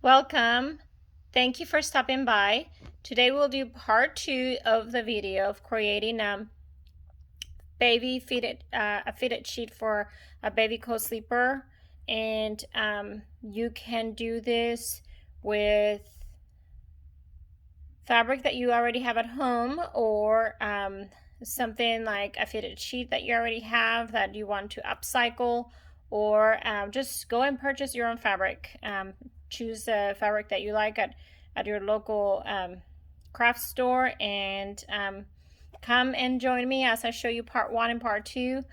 Welcome. Thank you for stopping by. Today we'll do part 2 of the video of creating a fitted sheet for a baby co-sleeper, and you can do this with fabric that you already have at home, or something like a fitted sheet that you already have that you want to upcycle, or just go and purchase your own fabric. Choose the fabric that you like at your local craft store, and come and join me as I show you part 1 and part 2.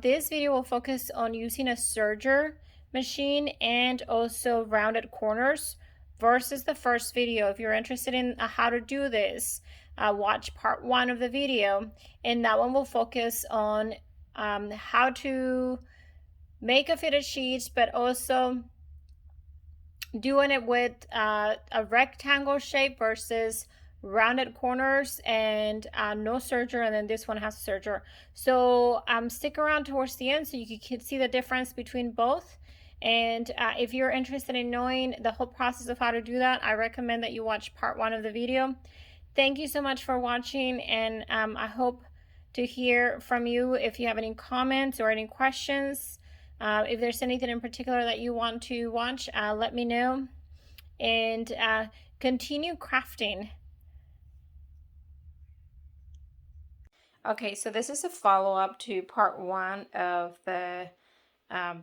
This video will focus on using a serger machine and also rounded corners versus the first video. If you're interested in how to do this, watch part 1 of the video, and that one will focus on how to make a fitted sheet, but also doing it with a rectangle shape versus rounded corners and no serger, and then this one has a serger. So stick around towards the end so you can see the difference between both. And if you're interested in knowing the whole process of how to do that, I recommend that you watch part 1 of the video. Thank you so much for watching, and I hope to hear from you if you have any comments or any questions. If there's anything in particular that you want to watch, let me know, and continue crafting. Okay, so this is a follow-up to part 1 of the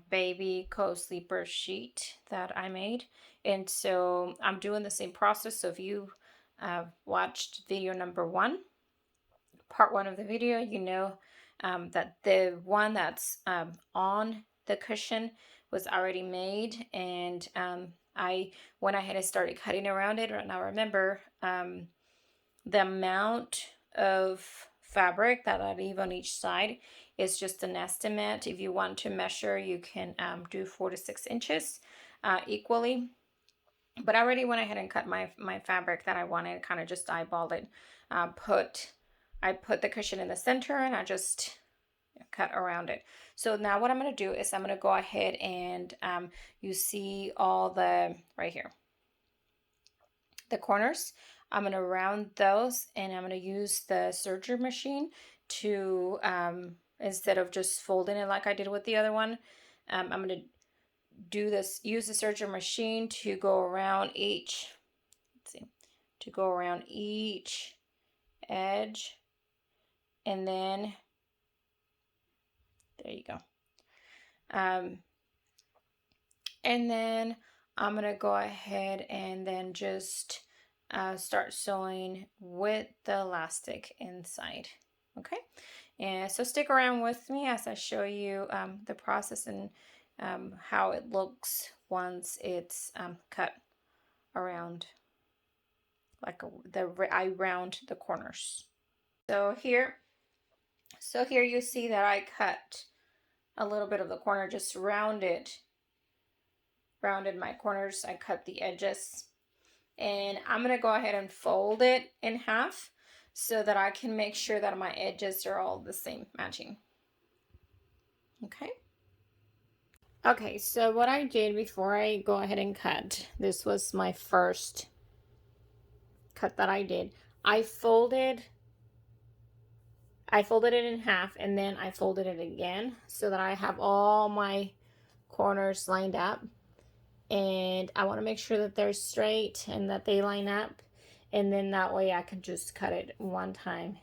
baby co-sleeper sheet that I made, and so I'm doing the same process. So if you watched video number 1, part 1 of the video, you know that the one that's on the cushion was already made, and I went ahead and started cutting around it. And I remember the amount of fabric that I leave on each side is just an estimate. If you want to measure, you can do 4 to 6 inches equally. But I already went ahead and cut my fabric that I wanted, kind of just eyeballed it. I put the cushion in the center, and I just cut around it. So now what I'm going to do is I'm going to go ahead and you see all the right here, the corners. I'm going to round those, and I'm going to use the serger machine to instead of just folding it like I did with the other one, I'm going to do this, use the serger machine to go around each, to go around each edge, and then there you go. And then I'm going to go ahead and then just start sewing with the elastic inside. Okay, and so stick around with me as I show you the process and how it looks once it's cut around, like I round the corners. So here you see that I cut a little bit of the corner, just rounded my corners. I cut the edges, and I'm gonna go ahead and fold it in half so that I can make sure that my edges are all the same, matching. Okay, so what I did before I go ahead and cut, this was my first cut that I did. I folded it in half, and then I folded it again so that I have all my corners lined up, and I want to make sure that they're straight and that they line up, and then that way I can just cut it one time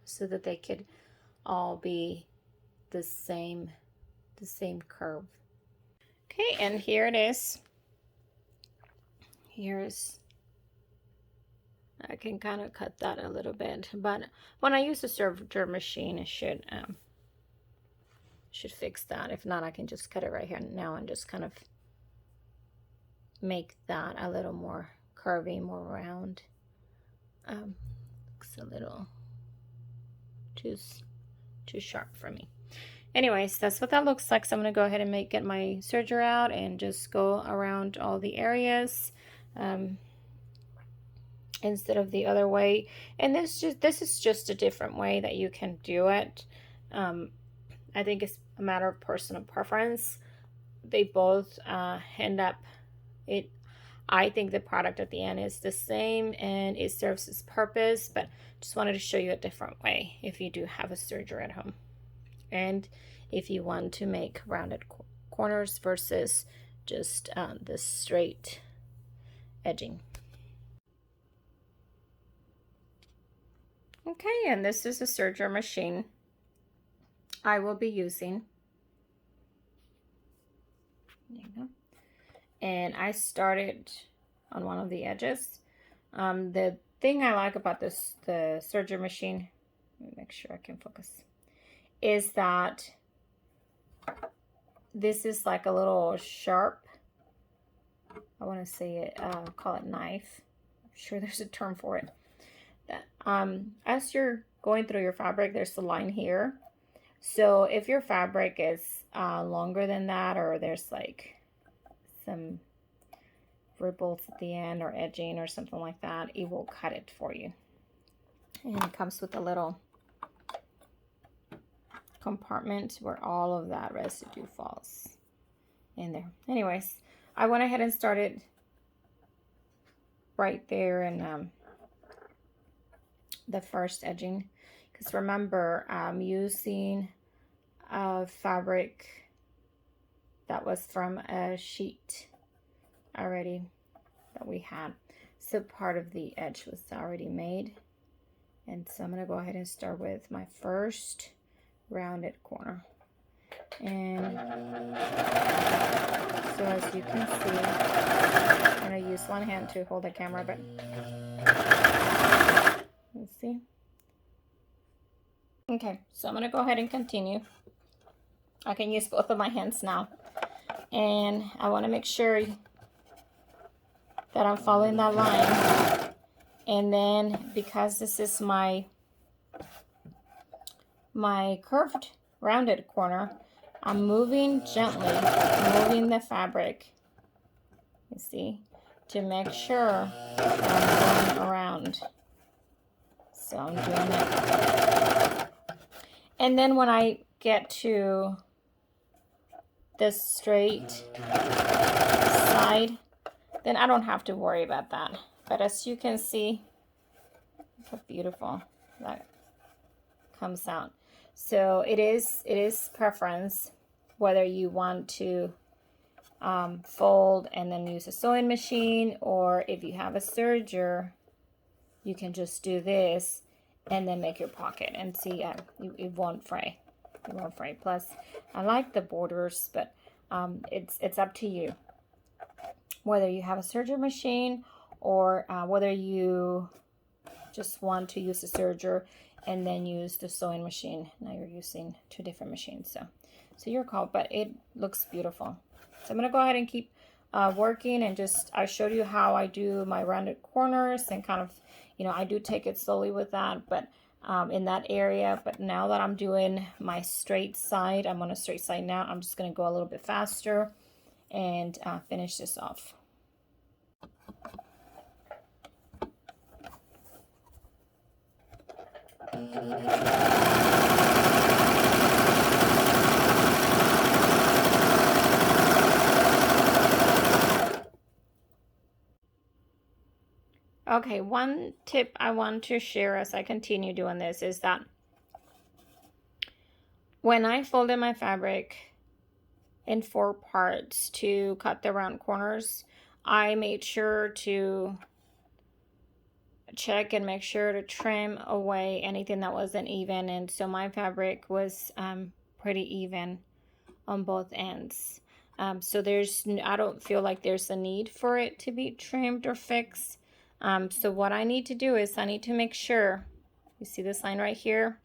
so that they could all be the same curve. Okay, and here it is. I can kind of cut that a little bit, but when I use the serger machine, it should fix that. If not, I can just cut it right here now and just kind of make that a little more curvy, more round. Looks a little too sharp for me. Anyways, that's what that looks like. So I'm gonna go ahead and get my serger out and just go around all the areas instead of the other way. And this is just a different way that you can do it. I think it's a matter of personal preference. They both end up, I think the product at the end is the same and it serves its purpose, but just wanted to show you a different way if you do have a serger at home. And if you want to make rounded corners versus just the straight edging. Okay, and this is a serger machine I will be using. There you go. And I started on one of the edges. The thing I like about the serger machine, let me make sure I can focus, is that this is like a little sharp, I want to say it, call it knife. I'm sure there's a term for it. That as you're going through your fabric, there's a line here. So if your fabric is longer than that, or there's like some ripples at the end or edging or something like that, it will cut it for you. And it comes with a little compartment where all of that residue falls in there. Anyways, I went ahead and started right there in the first edging, because remember, I'm using a fabric that was from a sheet already that we had, so part of the edge was already made. And so I'm going to go ahead and start with my first rounded corner. And so as you can see, I'm going to use one hand to hold the camera, but let's see. Okay, so I'm going to go ahead and continue. I can use both of my hands now. And I want to make sure that I'm following that line. And then because this is my curved rounded corner, I'm moving gently, moving the fabric, you see, to make sure that I'm going around. So I'm doing it. And then when I get to the straight side, then I don't have to worry about that. But as you can see, look how beautiful that comes out. So it is preference whether you want to fold and then use a sewing machine, or if you have a serger, you can just do this and then make your pocket. And see, it won't fray. It won't fray. Plus, I like the borders, but it's up to you whether you have a serger machine or whether you just want to use the serger and then use the sewing machine. Now you're using two different machines, so your call, but it looks beautiful. So I'm going to go ahead and keep working, and I showed you how I do my rounded corners, and kind of, I do take it slowly with that, but in that area. But now that I'm doing my straight side, I'm on a straight side now, I'm just going to go a little bit faster and finish this off. Okay, one tip I want to share as I continue doing this is that when I folded my fabric in 4 parts to cut the round corners, I made sure to check and make sure to trim away anything that wasn't even, and so my fabric was pretty even on both ends. So I don't feel like there's a need for it to be trimmed or fixed. So what I need to do is I need to make sure, you see this line right here,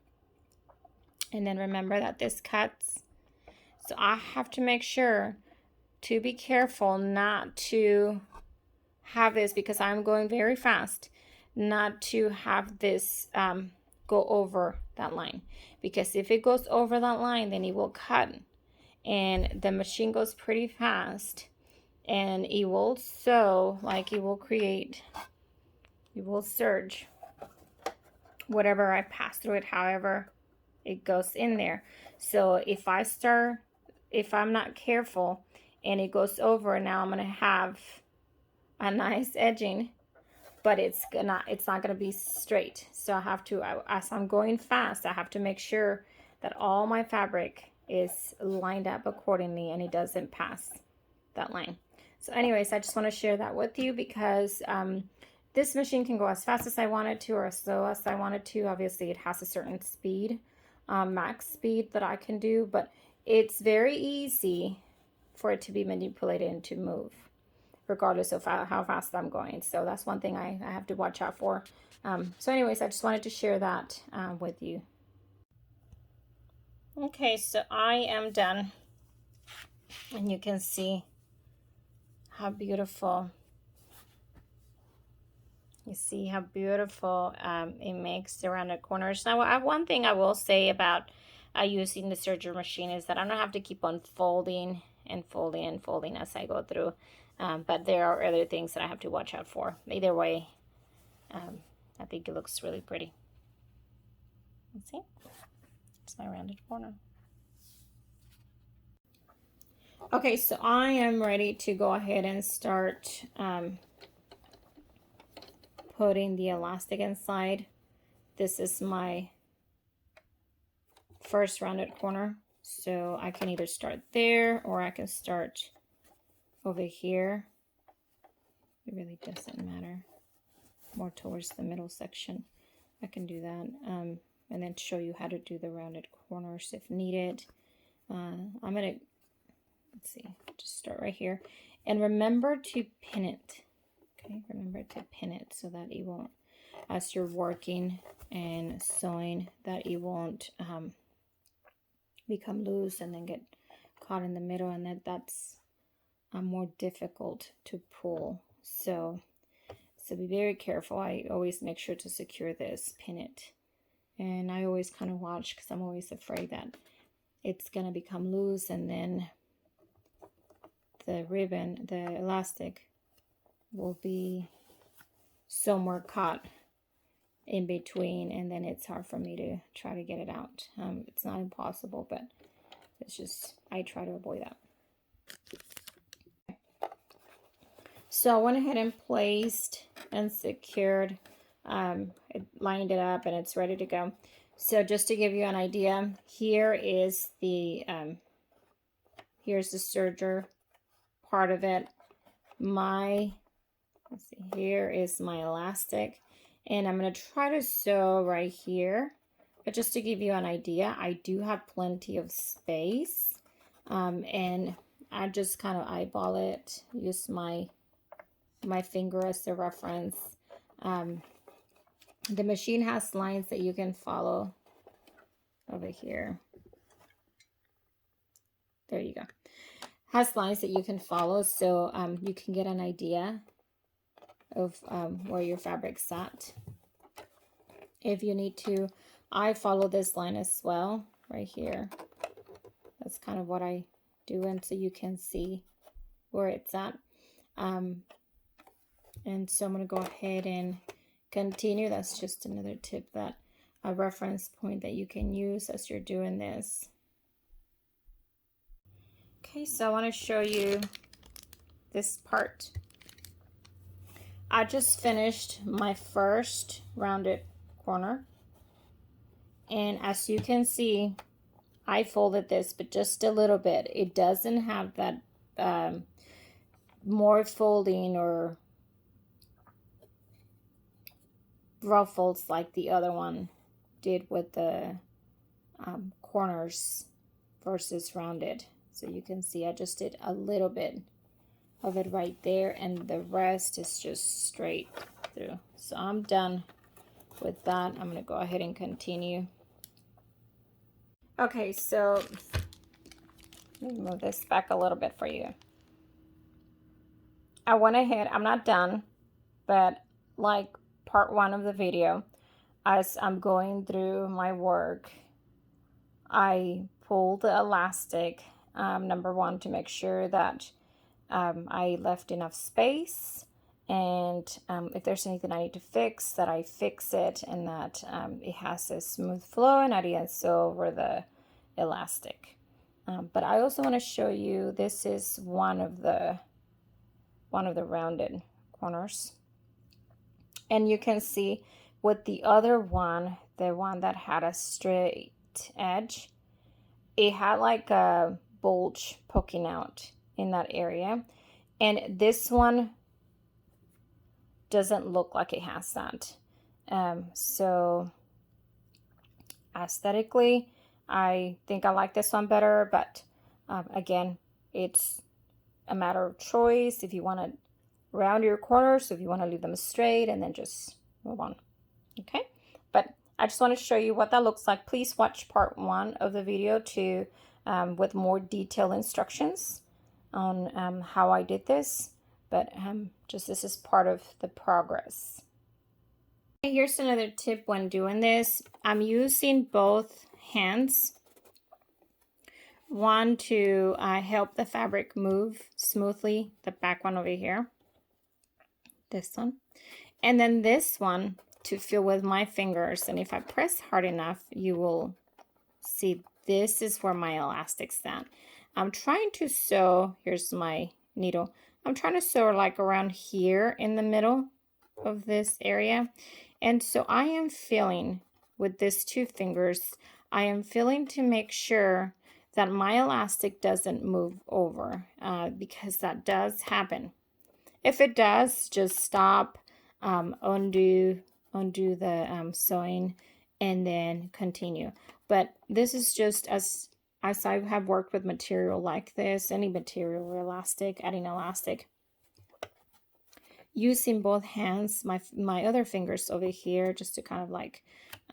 and then remember that this cuts. So I have to make sure to be careful not to have this, because I'm going very fast, not to have this go over that line, because if it goes over that line, then it will cut, and the machine goes pretty fast, and it will sew, like it will create, it will serge whatever I pass through it, however it goes in there. So if I'm not careful and it goes over, now I'm going to have a nice edging, but it's not gonna be straight. So I have to, as I'm going fast, I have to make sure that all my fabric is lined up accordingly and it doesn't pass that line. So anyways, I just want to share that with you because this machine can go as fast as I want it to or as slow as I want it to. Obviously, it has a certain speed, max speed that I can do, but it's very easy for it to be manipulated and to move regardless of how fast I'm going. So that's one thing I have to watch out for. So anyways, I just wanted to share that with you. Okay, so I am done. And you can see how beautiful. You see how beautiful it makes the rounded corners. Now, one thing I will say about using the serger machine is that I don't have to keep on folding and folding and folding as I go through. But there are other things that I have to watch out for. Either way, I think it looks really pretty. Let's see. It's my rounded corner. Okay, so I am ready to go ahead and start putting the elastic inside. This is my first rounded corner, so I can either start there or I can start over here. It really doesn't matter. More towards the middle section. I can do that, and then show you how to do the rounded corners if needed. I'm gonna, let's see, just start right here, and remember to pin it. Okay, remember to pin it so that it won't, as you're working and sewing, that it won't become loose and then get caught in the middle, and that's more difficult to pull. So be very careful. I always make sure to secure this, pin it, and I always kind of watch because I'm always afraid that it's gonna become loose and then the ribbon, the elastic, will be somewhere caught in between, and then it's hard for me to try to get it out. It's not impossible, but it's just, I try to avoid that. So I went ahead and placed and secured, it lined it up, and it's ready to go. So just to give you an idea, here is the here's the serger part of it. Let's see, here is my elastic, and I'm going to try to sew right here, but just to give you an idea, I do have plenty of space, and I just kind of eyeball it, use my finger as the reference. The machine has lines that you can follow over here. There you go. Has lines that you can follow, so you can get an idea of where your fabric's at. If you need to, I follow this line as well right here. That's kind of what I do, and so you can see where it's at. And so I'm going to go ahead and continue. That's just another tip, that a reference point that you can use as you're doing this. Okay, so I want to show you this part. I just finished my first rounded corner, and as you can see, I folded this, but just a little bit. It doesn't have that more folding or ruffles like the other one did with the corners versus rounded. So you can see I just did a little bit of it right there, and the rest is just straight through. So I'm done with that. I'm going to go ahead and continue. Okay, so let me move this back a little bit for you. I went ahead, I'm not done, but like part one of the video, as I'm going through my work, I pulled the elastic, number one, to make sure that I left enough space, and if there's anything I need to fix, that I fix it, and that it has a smooth flow and I didn't sew over the elastic. But I also want to show you, this is one of the rounded corners. And you can see with the other one, the one that had a straight edge, it had like a bulge poking out in that area. And this one doesn't look like it has that. So aesthetically, I think I like this one better, but again, it's a matter of choice. If you want to round your corners, if you want to leave them straight, and then just move on. Okay, but I just want to show you what that looks like. Please watch part 1 of the video to with more detailed instructions on how I did this, but just this is part of the progress. Here's another tip when doing this. I'm using both hands, one to help the fabric move smoothly, the back one over here, this one, and then this one to feel with my fingers. And if I press hard enough, you will see this is where my elastic's at. I'm trying to sew, here's my needle, I'm trying to sew like around here in the middle of this area. And so I am feeling with these 2 fingers, I am feeling to make sure that my elastic doesn't move over, because that does happen. If it does, just stop, undo the sewing, and then continue. But this is just as I have worked with material like this, any material or elastic, adding elastic, using both hands, my other fingers over here, just to kind of like,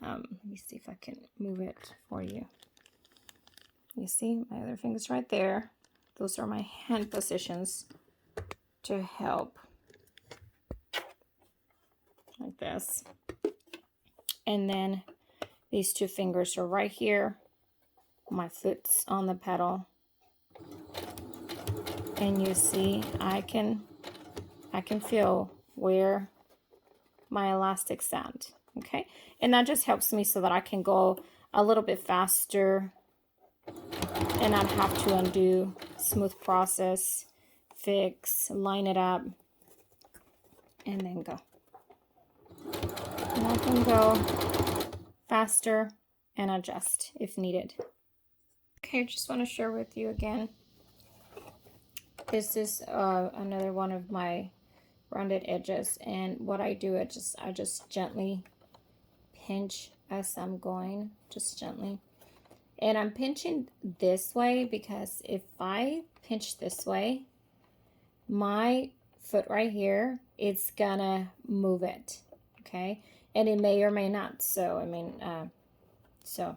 let me see if I can move it for you. You see my other fingers right there. Those are my hand positions to help, like this. And then these 2 fingers are right here. My foot's on the pedal. And you see, I can feel where my elastic's at, okay? And that just helps me so that I can go a little bit faster and not have to undo, smooth process, fix, line it up, and then go. And I can go faster and adjust if needed. Okay, just want to share with you again. This is another one of my rounded edges, and what I do, I just gently pinch as I'm going, just gently. And I'm pinching this way because if I pinch this way, my foot right here, it's gonna move it, okay? And it may or may not. So I mean, so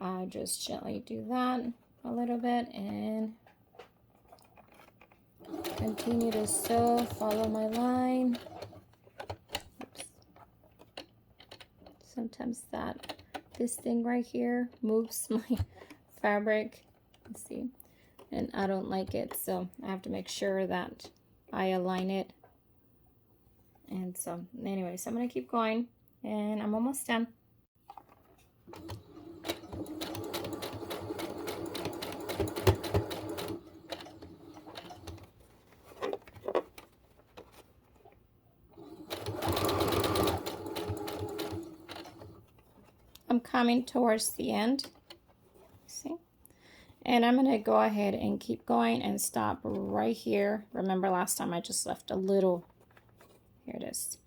I just gently do that a little bit and continue to sew, follow my line. Oops. Sometimes this thing right here moves my fabric. Let's see. And I don't like it, so I have to make sure that I align it. And so anyway, so I'm gonna keep going and I'm almost done. I'm coming towards the end, see? And I'm gonna go ahead and keep going and stop right here. Remember last time I just left a little, here it is,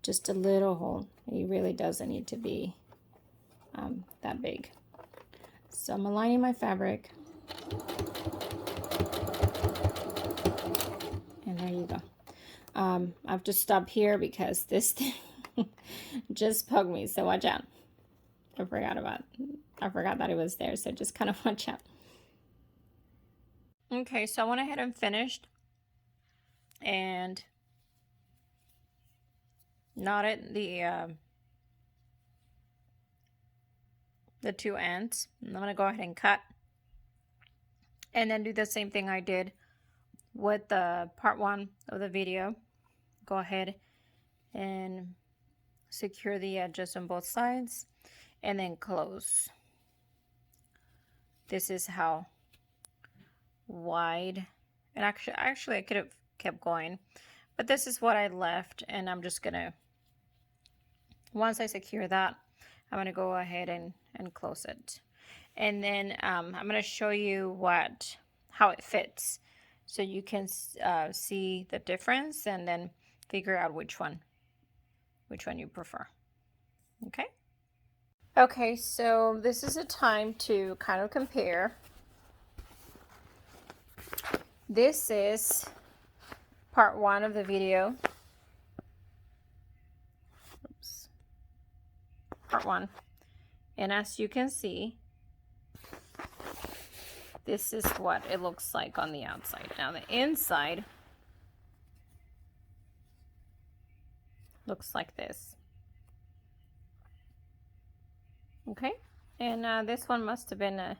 just a little hole. It really doesn't need to be that big. So I'm aligning my fabric. And there you go. I've just stopped here because this thing just poked me, so watch out. I forgot that it was there, so just kind of watch out. Okay, so I went ahead and finished and knotted the 2 ends. I'm gonna go ahead and cut and then do the same thing I did with the part 1 of the video. Go ahead and secure the edges on both sides and then close. This is how wide, and actually I could have kept going, But this is what I left, and I'm just gonna, once I secure that, I'm gonna go ahead and close it. And then I'm gonna show you how it fits, so you can see the difference and then figure out which one you prefer. Okay? Okay, so this is a time to kind of compare. This is part 1 of the video. Oops. Part 1. And as you can see, this is what it looks like on the outside. Now the inside looks like this. Okay, and this one must have been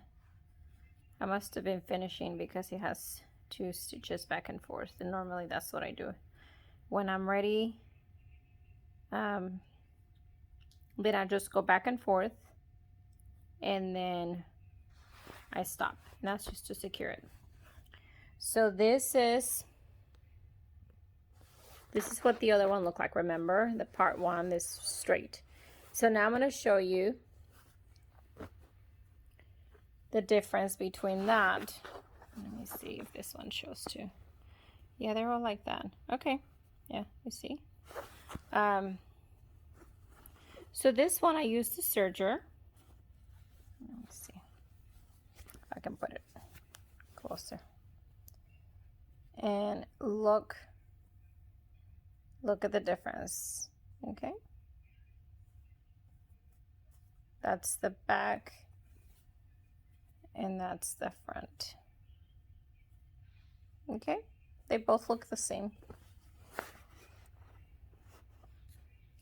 I must have been finishing because it has 2 stitches back and forth, and normally that's what I do when I'm ready. Then I just go back and forth, and then I stop, and that's just to secure it. So this is what the other one looked like. Remember, the part 1 is straight. So now I'm going to show you the difference between that. Let me see if this one shows too. Yeah, they're all like that. Okay, yeah, you see. So this one I used the serger. Let me see if I can put it closer. And look at the difference. Okay, that's the back, and that's the front. Okay, they both look the same.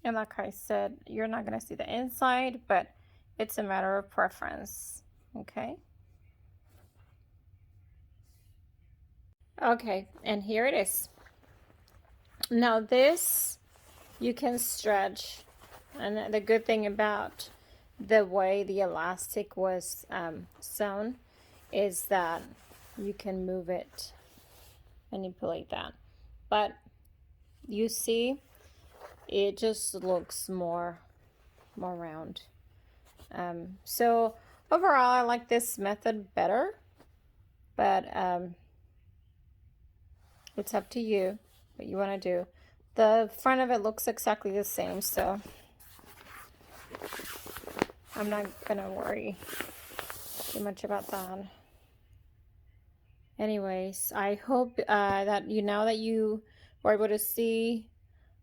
And like I said, you're not going to see the inside, but it's a matter of preference. Okay. Okay, and here it is. Now this you can stretch, and the good thing about the way the elastic was sewn is that you can move it, manipulate that. But you see, it just looks more round. So overall, I like this method better, but it's up to you what you want to do. The front of it looks exactly the same, so I'm not gonna worry too much about that. Anyways, I hope that now that you were able to see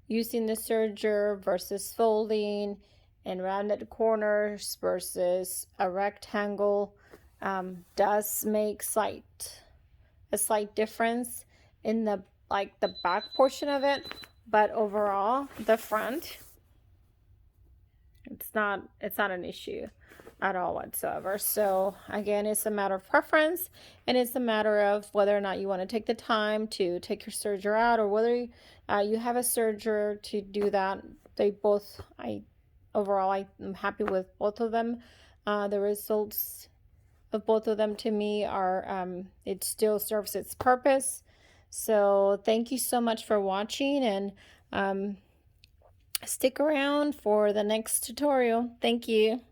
using the serger versus folding and rounded corners versus a rectangle does make a slight difference in the back portion of it, but overall the front, it's not an issue at all whatsoever. So again, it's a matter of preference, and it's a matter of whether or not you want to take the time to take your serger out, or whether you have a serger to do that. They both, overall I'm happy with both of them. The results of both of them to me are it still serves its purpose. So thank you so much for watching, and stick around for the next tutorial. Thank you.